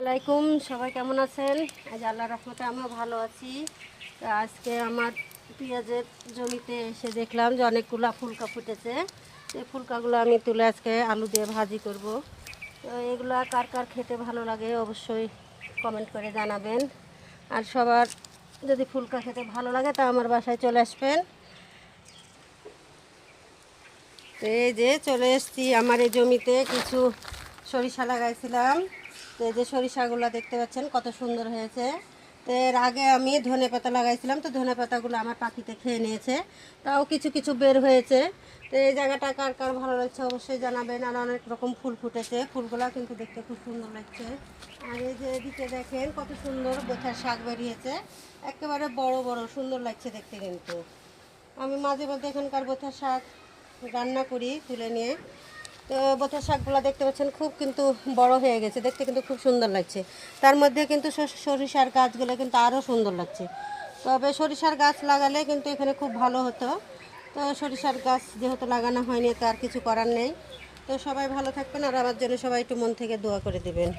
আলাইকুম, সবাই কেমন আছেন? আজ আল্লাহর রহমতে আমিও ভালো আছি। তো আজকে আমার পেঁয়াজের জমিতে এসে দেখলাম যে অনেকগুলো ফুলকা ফুটেছে। এই ফুলকাগুলো আমি তুলে আজকে আলু দিয়ে ভাজি করব। তো এগুলো কার কার খেতে ভালো লাগে অবশ্যই কমেন্ট করে জানাবেন। আর সবার যদি ফুলকা খেতে ভালো লাগে তা আমার বাসায় চলে আসবেন। তো এই যে চলে এসেছি আমার এই জমিতে কিছু সরিষা লাগাইছিলাম। তো এই যে সরিষাগুলো দেখতে পাচ্ছেন কত সুন্দর হয়েছে। তো এর আগে আমি ধনেপাতা লাগাইছিলাম, তো ধনেপাতাগুলো আমার পাখিতে খেয়ে নিয়েছে, তাও কিছু কিছু বের হয়েছে। তো এই জায়গাটা কার কার ভালো লাগছে অবশ্যই জানাবেন। আর অনেক রকম ফুল ফুটেছে, ফুলগুলো কিন্তু দেখতে খুব সুন্দর লাগছে। আর এই যে এদিকে দেখেন কত সুন্দর গোছার শাক বেরিয়েছে, একেবারে বড় বড় সুন্দর লাগছে দেখতে। কিন্তু আমি মাঝে মধ্যে এখানকার গোছার শাক রান্না করি তুলে নিয়ে। তো বোঁথা শাকগুলো দেখতে পাচ্ছেন খুব কিন্তু বড় হয়ে গেছে, দেখতে কিন্তু খুব সুন্দর লাগছে। তার মধ্যে কিন্তু সরিষার গাছগুলো কিন্তু আরও সুন্দর লাগছে। তবে সরিষার গাছ লাগালে কিন্তু এখানে খুব ভালো হতো। তো সরিষার গাছ যেহেতু লাগানো হয়নি তো আর কিছু করার নেই। তো সবাই ভালো থাকবেন, আর আমার জন্য সবাই একটু মন থেকে দোয়া করে দেবেন।